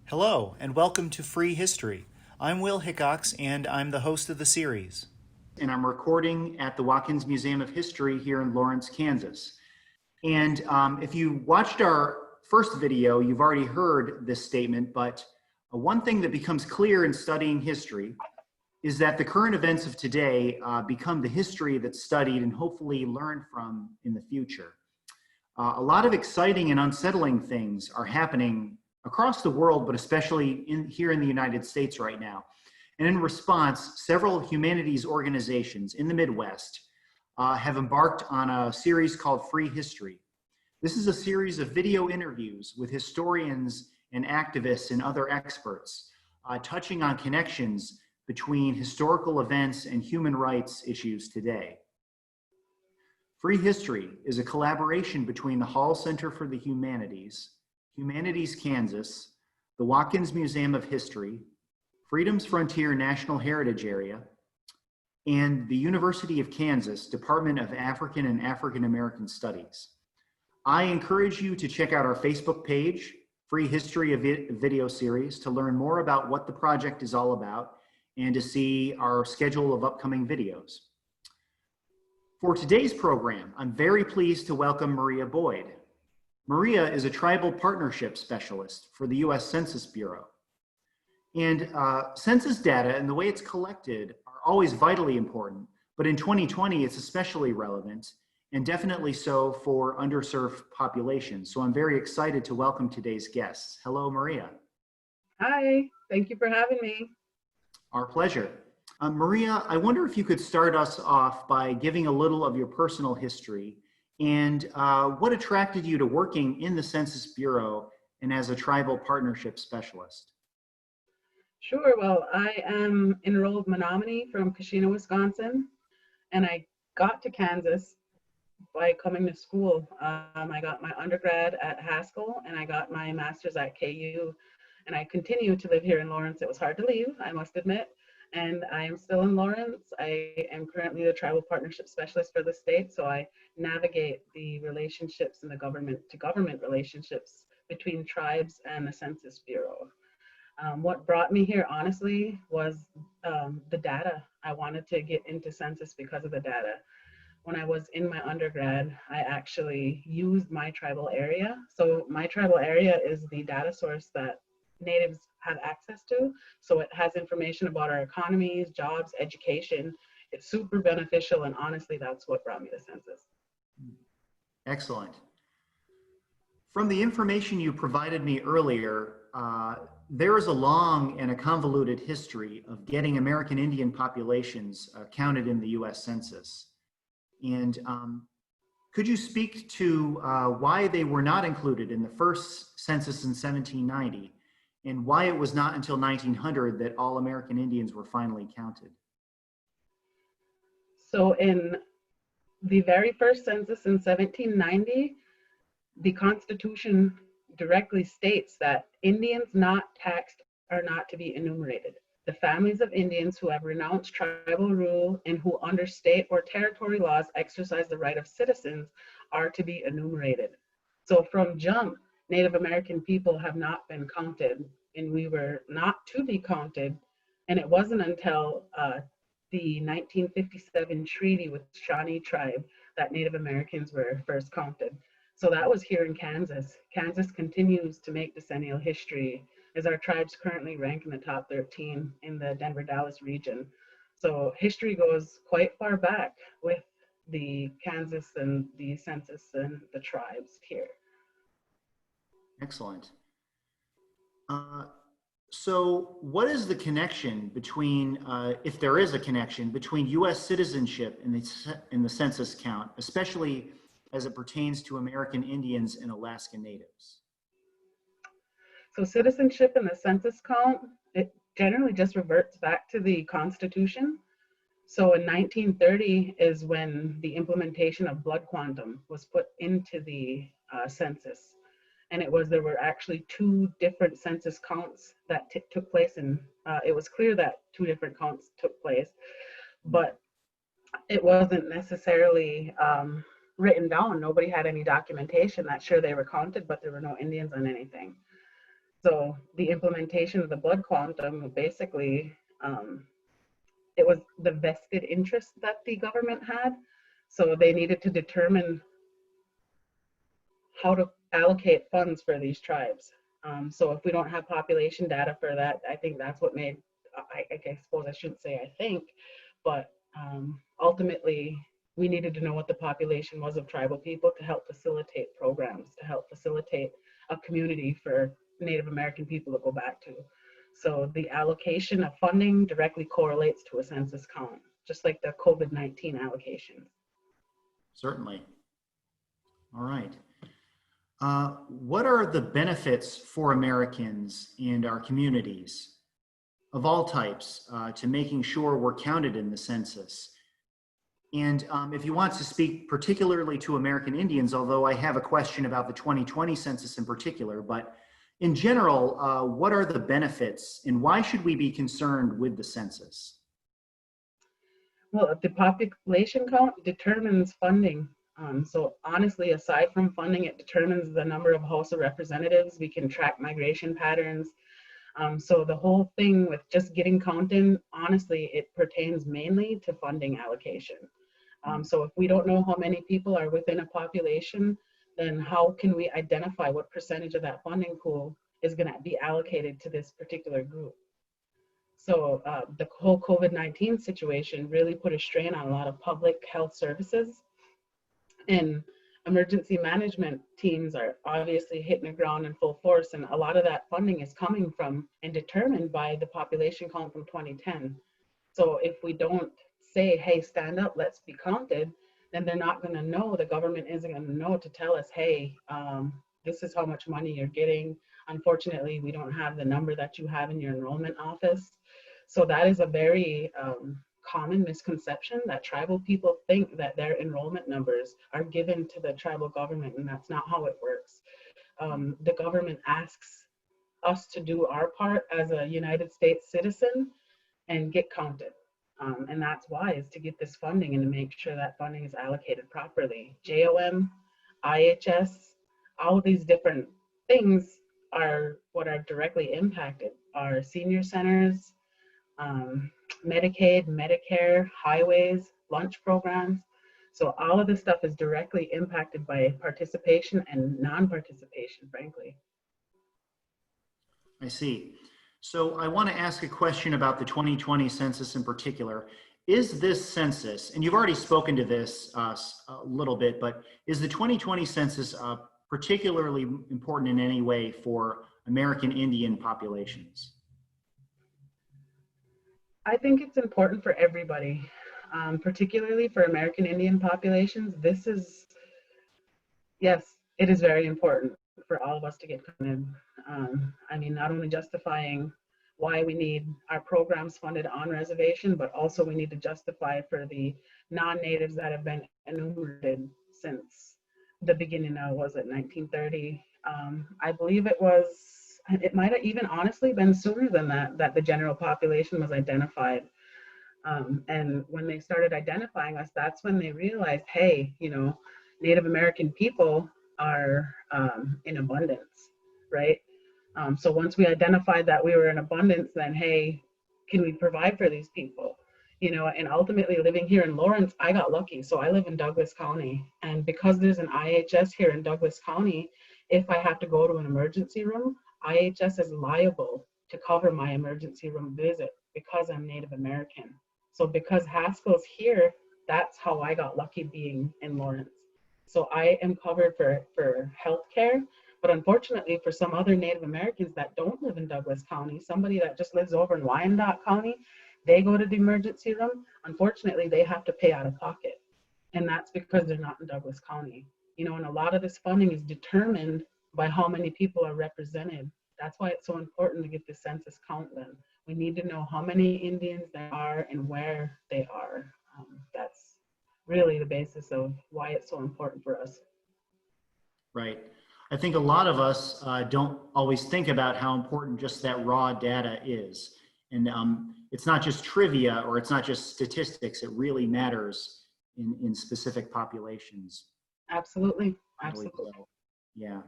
Hello, and welcome to Free History. I'm Will Hickox, and I'm the host of the series. And I'm recording at the Watkins Museum of History here in Lawrence, Kansas. And if you watched our first video, you've already heard this statement, but one thing that becomes clear in studying history is that the current events of today become the history that's studied and hopefully learned from in the future. A lot of exciting and unsettling things are happening across the world, but especially here in the United States right now. And in response, several humanities organizations in the Midwest have embarked on a series called Free History. This is a series of video interviews with historians and activists and other experts, touching on connections between historical events and human rights issues today. Free History is a collaboration between the Hall Center for the Humanities, Humanities Kansas, the Watkins Museum of History, Freedom's Frontier National Heritage Area, and the University of Kansas Department of African and African American Studies. I encourage you to check out our Facebook page, Free History Video Series, to learn more about what the project is all about and to see our schedule of upcoming videos. For today's program, I'm very pleased to welcome Maria Boyd. Maria is a tribal partnership specialist for the US Census Bureau. And census data and the way it's collected are always vitally important, but in 2020, it's especially relevant and definitely so for underserved populations. So I'm very excited to welcome today's guests. Hello, Maria. Hi, thank you for having me. Our pleasure. Maria, I wonder if you could start us off by giving a little of your personal history and what attracted you to working in the Census Bureau and as a tribal partnership specialist? Sure, well, I am enrolled Menominee from Keshena, Wisconsin, and I got to Kansas by coming to school. I got my undergrad at Haskell and I got my master's at KU, and I continue to live here in Lawrence. It was hard to leave, I must admit. And I am still in Lawrence. I am currently the tribal partnership specialist for the state, so I navigate the relationships and the government-to-government relationships between tribes and the Census Bureau. What brought me here, honestly, was the data. I wanted to get into census because of the data. When I was in my undergrad, I actually used my tribal area. So my tribal area is the data source that Natives have access to. So it has information about our economies, jobs, education. It's super beneficial, and honestly, that's what brought me to census. Excellent. From the information you provided me earlier, there is a long and a convoluted history of getting American Indian populations counted in the US Census. And could you speak to why they were not included in the first census in 1790? And why it was not until 1900 that all American Indians were finally counted? So in the very first census in 1790, the Constitution directly states that Indians not taxed are not to be enumerated. The families of Indians who have renounced tribal rule and who under state or territory laws exercise the right of citizens are to be enumerated. So from jump, Native American people have not been counted, and we were not to be counted. And it wasn't until the 1957 treaty with Shawnee tribe that Native Americans were first counted. So that was here in Kansas. Kansas continues to make decennial history as our tribes currently rank in the top 13 in the Denver-Dallas region. So history goes quite far back with the Kansas and the census and the tribes here. Excellent. So what is the connection between, if there is a connection, between US citizenship and the census count, especially as it pertains to American Indians and Alaska Natives? So citizenship and the census count, it generally just reverts back to the Constitution. So in 1930 is when the implementation of blood quantum was put into the census. And there were actually two different census counts that took place, and it was clear that two different counts took place, but it wasn't necessarily written down. Nobody had any documentation that sure they were counted, but there were no Indians on anything. So the implementation of the blood quantum, basically, it was the vested interest that the government had. So they needed to determine how to allocate funds for these tribes. So if we don't have population data for that, I think that's what made, I suppose I shouldn't say I think, but ultimately we needed to know what the population was of tribal people to help facilitate programs, to help facilitate a community for Native American people to go back to. So the allocation of funding directly correlates to a census count, just like the COVID-19 allocation. Certainly. All right. What are the benefits for Americans and our communities of all types to making sure we're counted in the census? And if you want to speak particularly to American Indians, although I have a question about the 2020 census in particular, but in general, what are the benefits and why should we be concerned with the census? Well, the population count determines funding. So honestly, aside from funding, it determines the number of House of Representatives. We can track migration patterns. So the whole thing with just getting counted, honestly, it pertains mainly to funding allocation. So if we don't know how many people are within a population, then how can we identify what percentage of that funding pool is going to be allocated to this particular group? So the whole COVID-19 situation really put a strain on a lot of public health services, and emergency management teams are obviously hitting the ground in full force, and a lot of that funding is coming from and determined by the population count from 2010. So if we don't say, hey, stand up, let's be counted, then they're not going to know, the government isn't going to know to tell us, hey, this is how much money you're getting. Unfortunately, we don't have the number that you have in your enrollment office. So that is a very common misconception, that tribal people think that their enrollment numbers are given to the tribal government, and that's not how it works. The government asks us to do our part as a United States citizen and get counted. And that's why, is to get this funding and to make sure that funding is allocated properly. JOM, IHS, all of these different things are what are directly impacted. Our senior centers, Medicaid, Medicare, highways, lunch programs. So all of this stuff is directly impacted by participation and non-participation, frankly. I see. So I want to ask a question about the 2020 census in particular. Is this census, and you've already spoken to this a little bit, but is the 2020 census particularly important in any way for American Indian populations? I think it's important for everybody, particularly for American Indian populations. This is, yes, it is very important for all of us to get counted. I mean, not only justifying why we need our programs funded on reservation, but also we need to justify for the non-natives that have been enumerated since the beginning of, was it 1930? I believe it might have even honestly been sooner than that, that the general population was identified. And when they started identifying us, that's when they realized, hey, you know, Native American people are in abundance, right? So once we identified that we were in abundance, then hey, can we provide for these people? You know, and ultimately living here in Lawrence, I got lucky. So I live in Douglas County, and because there's an IHS here in Douglas County, if I have to go to an emergency room, IHS is liable to cover my emergency room visit because I'm Native American. So because Haskell's here, that's how I got lucky being in Lawrence. So I am covered for healthcare, but unfortunately for some other Native Americans that don't live in Douglas County, somebody that just lives over in Wyandotte County, they go to the emergency room, unfortunately they have to pay out of pocket. And that's because they're not in Douglas County. You know, and a lot of this funding is determined by how many people are represented. That's why it's so important to get the census count done. We need to know how many Indians there are and where they are. That's really the basis of why it's so important for us. Right. I think a lot of us don't always think about how important just that raw data is. And it's not just trivia or it's not just statistics. It really matters in specific populations. Absolutely. Absolutely. Yeah.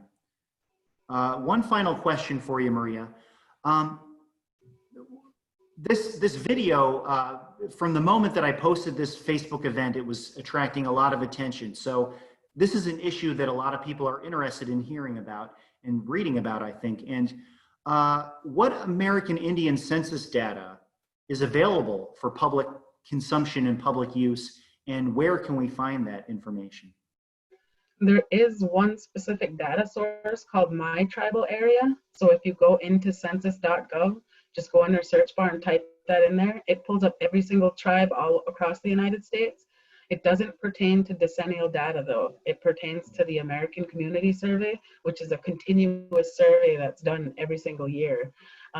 One final question for you, Maria. This video, from the moment that I posted this Facebook event, it was attracting a lot of attention. So this is an issue that a lot of people are interested in hearing about and reading about, I think. And what American Indian census data is available for public consumption and public use, and where can we find that information? There is one specific data source called My Tribal Area. So if you go into census.gov, just go under search bar and type that in there. It pulls up every single tribe all across the United States. It doesn't pertain to decennial data though. It pertains to the American Community Survey, which is a continuous survey that's done every single year.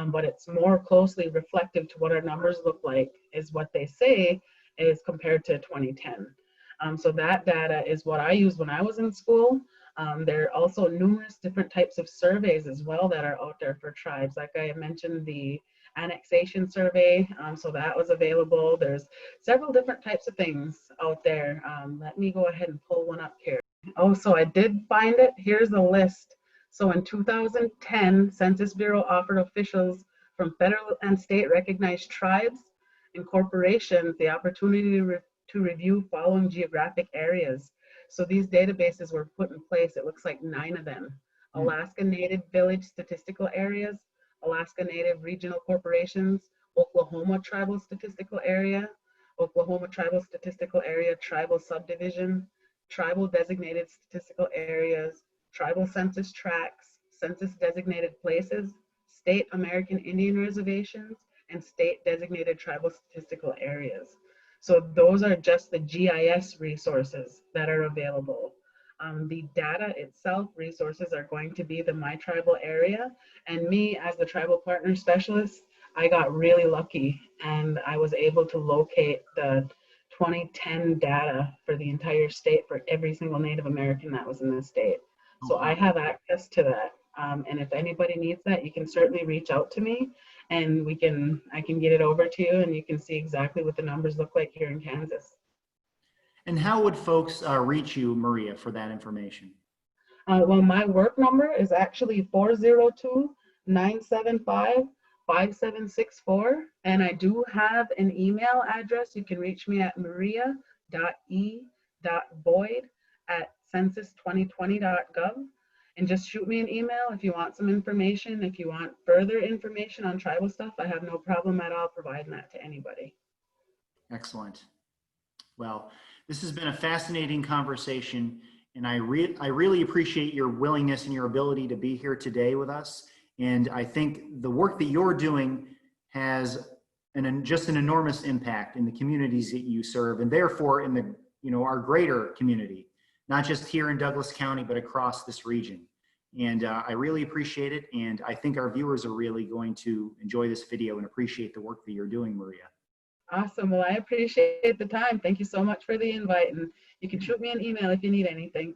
But it's more closely reflective to what our numbers look like, is what they say is compared to 2010. So that data is what I used when I was in school. There are also numerous different types of surveys as well that are out there for tribes. Like I mentioned, the annexation survey, so that was available. There's several different types of things out there. Let me go ahead and pull one up here. Oh, so I did find it. Here's a list. So in 2010, Census Bureau offered officials from federal and state recognized tribes and corporations the opportunity to review following geographic areas. So these databases were put in place, it looks like 9 of them. Alaska Native Village Statistical Areas, Alaska Native Regional Corporations, Oklahoma Tribal Statistical Area, Oklahoma Tribal Statistical Area Tribal Subdivision, Tribal Designated Statistical Areas, Tribal Census Tracts, Census Designated Places, State American Indian Reservations, and State Designated Tribal Statistical Areas. So those are just the GIS resources that are available. The data itself resources are going to be the My Tribal Area. And me as the tribal partner specialist, I got really lucky and I was able to locate the 2010 data for the entire state for every single Native American that was in the state. So I have access to that. And if anybody needs that, you can certainly reach out to me and I can get it over to you and you can see exactly what the numbers look like here in Kansas. And how would folks reach you, Maria, for that information? Well, my work number is actually 402-975-5764. And I do have an email address. You can reach me at maria.e.boyd@census2020.gov. And just shoot me an email if you want some information. If you want further information on tribal stuff, I have no problem at all providing that to anybody. Excellent. Well, this has been a fascinating conversation, and I really appreciate your willingness and your ability to be here today with us. And I think the work that you're doing has just an enormous impact in the communities that you serve, and therefore in the our greater community, not just here in Douglas County, but across this region. And I really appreciate it. And I think our viewers are really going to enjoy this video and appreciate the work that you're doing, Maria. Awesome. Well, I appreciate the time. Thank you so much for the invite. And you can shoot me an email if you need anything.